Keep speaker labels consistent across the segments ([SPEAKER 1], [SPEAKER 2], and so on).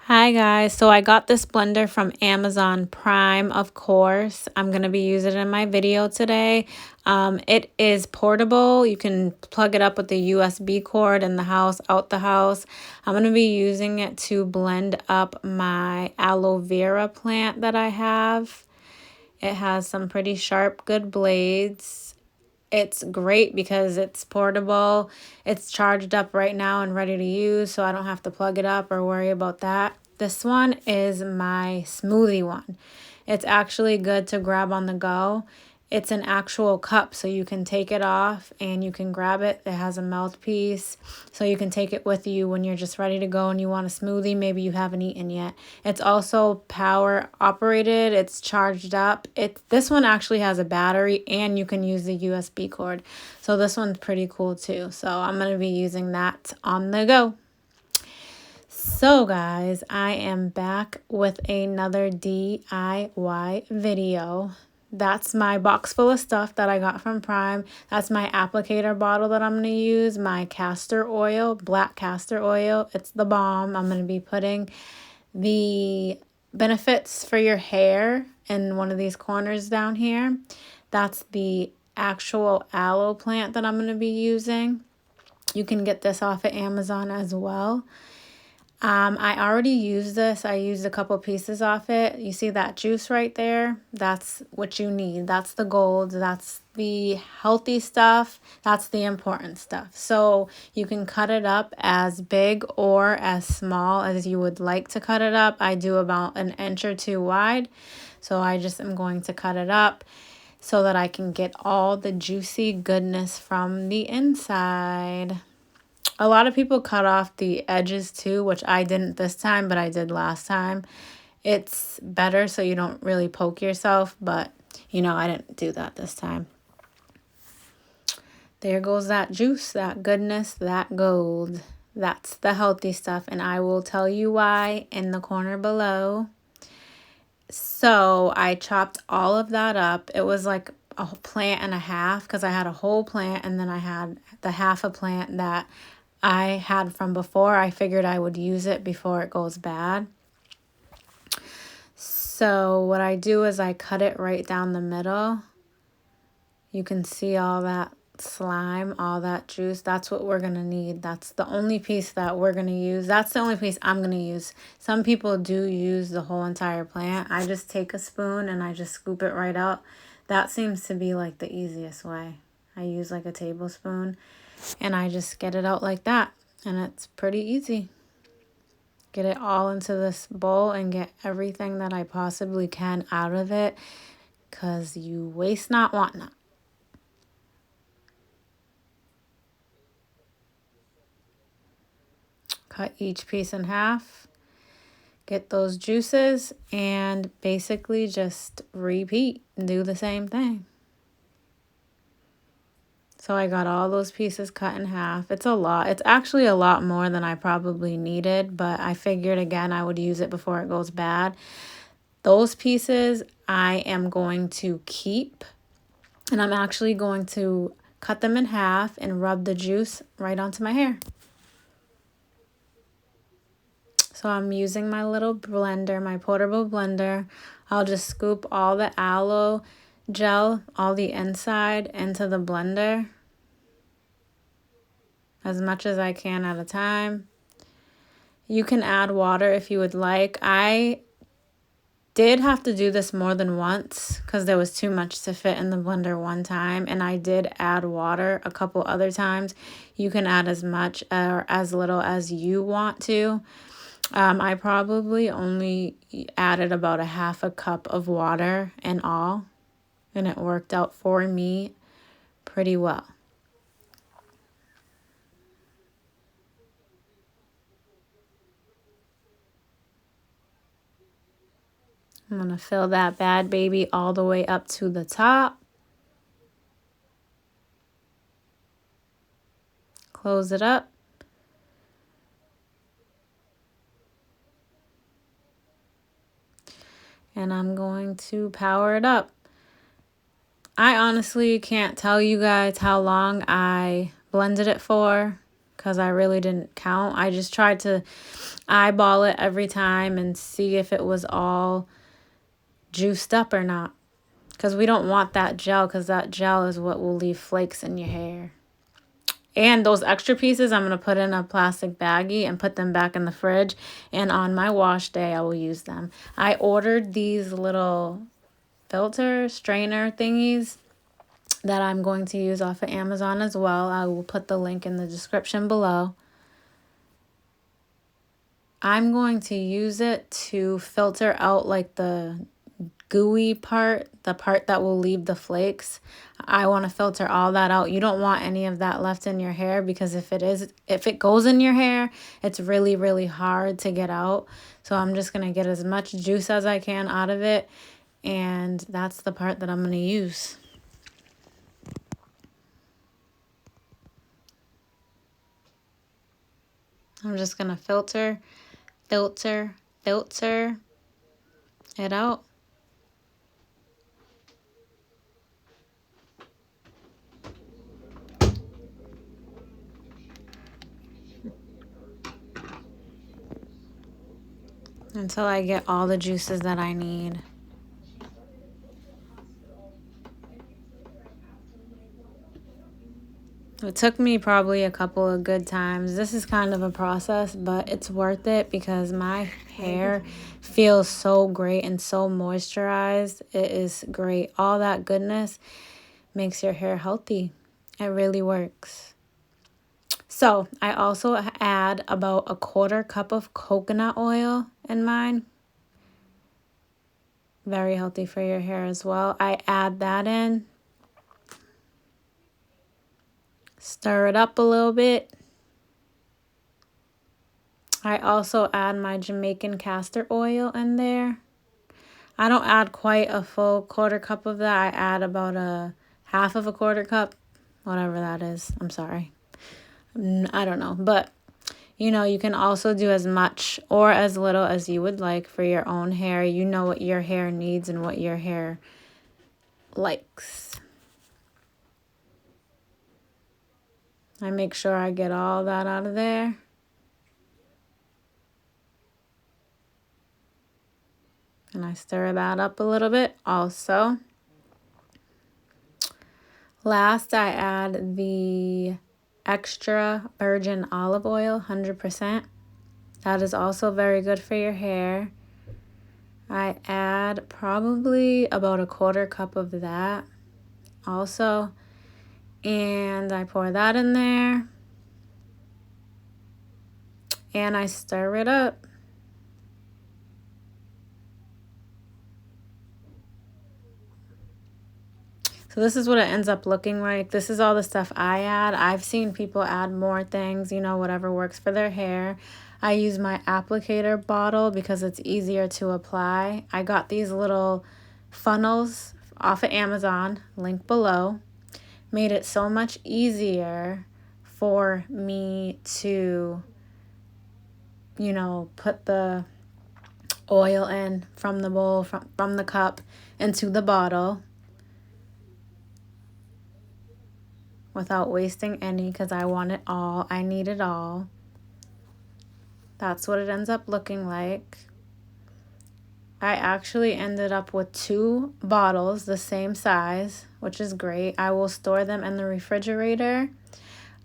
[SPEAKER 1] Hi guys, so I got this blender from Amazon Prime, of course. I'm going to be using it in my video today. It is portable. You can plug it up with the USB cord in the house, out the house. I'm going to be using it to blend up my aloe vera plant that I have. It has some pretty sharp, good blades. It's great because it's portable. It's charged up right now and ready to use, so I don't have to plug it up or worry about that. This one is my smoothie one. It's actually good to grab on the go. It's an actual cup, so you can take it off and you can grab it. It has a mouthpiece, so you can take it with you when you're just ready to go and you want a smoothie. Maybe you haven't eaten yet. It's also power operated. It's charged up. This one actually has a battery and you can use the USB cord. So this one's pretty cool too. So I'm going to be using that on the go. So guys, I am back with another DIY video. That's my box full of stuff that I got from Prime. That's my applicator bottle that I'm going to use. My castor oil, black castor oil. It's the bomb. I'm going to be putting the benefits for your hair in one of these corners down here. That's the actual aloe plant that I'm going to be using. You can get this off of Amazon as well. I already used this. I used a couple pieces off it. You see that juice right there? That's what you need. That's the gold. That's the healthy stuff. That's the important stuff. So you can cut it up as big or as small as you would like to cut it up. I do about 1 inch or 2 wide. So I just am going to cut it up so that I can get all the juicy goodness from the inside. A lot of people cut off the edges too, which I didn't this time, but I did last time. It's better so you don't really poke yourself, but you know, I didn't do that this time. There goes that juice, that goodness, that gold. That's the healthy stuff, and I will tell you why in the corner below. So I chopped all of that up. It was like a plant and a half because I had a whole plant and then I had the half a plant that I had from before. I figured I would use it before it goes bad. So what I do is I cut it right down the middle. You can see all that slime, all that juice. That's what we're going to need. That's the only piece that we're going to use. That's the only piece I'm going to use. Some people do use the whole entire plant. I just take a spoon and I just scoop it right out. That seems to be like the easiest way. I use like a tablespoon and I just get it out like that. And it's pretty easy. Get it all into this bowl and get everything that I possibly can out of it, because you waste not, want not. Cut each piece in half. Get those juices and basically just repeat and do the same thing. So I got all those pieces cut in half. It's a lot. It's actually a lot more than I probably needed, but I figured again I would use it before it goes bad. Those pieces I am going to keep, and I'm actually going to cut them in half and rub the juice right onto my hair. So I'm using my little blender, my portable blender. I'll just scoop all the aloe gel, all the inside, into the blender as much as I can at a time. You can add water if you would like. I did have to do this more than once because there was too much to fit in the blender one time, and I did add water a couple other times. You can add as much or as little as you want to. I probably only added about a half a cup of water in all, and it worked out for me pretty well. I'm going to fill that bad baby all the way up to the top. Close it up. And I'm going to power it up. I honestly can't tell you guys how long I blended it for, because I really didn't count. I just tried to eyeball it every time and see if it was all juiced up or not. Because we don't want that gel, because that gel is what will leave flakes in your hair. And those extra pieces, I'm going to put in a plastic baggie and put them back in the fridge. And on my wash day, I will use them. I ordered these little filter strainer thingies that I'm going to use off of Amazon as well. I will put the link in the description below. I'm going to use it to filter out like the gooey part, the part that will leave the flakes. I want to filter all that out. You don't want any of that left in your hair, because if it goes in your hair, it's really, really hard to get out. So I'm just going to get as much juice as I can out of it, and that's the part that I'm going to use. I'm just going to filter it out. Until I get all the juices that I need. It took me probably a couple of good times. This is kind of a process, but it's worth it because my hair feels so great and so moisturized. It is great. All that goodness makes your hair healthy. It really works. So I also add about a 1/4 cup of coconut oil in mine. Very healthy for your hair as well. I add that in. Stir it up a little bit. I also add my Jamaican castor oil in there. I don't add quite a full 1/4 cup of that. I add about a 1/2 of a 1/4 cup, whatever that is. I'm sorry. I don't know. But, you know, you can also do as much or as little as you would like for your own hair. You know what your hair needs and what your hair likes. I make sure I get all that out of there. And I stir that up a little bit also. Last, I add the extra virgin olive oil, 100%. That is also very good for your hair. I add probably about a 1/4 cup of that also. And I pour that in there. And I stir it up. So this is what it ends up looking like. This is all the stuff I add. I've seen people add more things, you know, whatever works for their hair. I use my applicator bottle because it's easier to apply. I got these little funnels off of Amazon, link below. Made it so much easier for me to, you know, put the oil in from the bowl, from the cup into the bottle without wasting any, because I want it all. I need it all. That's what it ends up looking like. I actually ended up with 2 bottles the same size, which is great. I will store them in the refrigerator.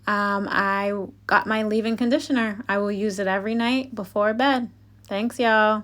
[SPEAKER 1] I got my leave-in conditioner. I will use it every night before bed. Thanks, y'all.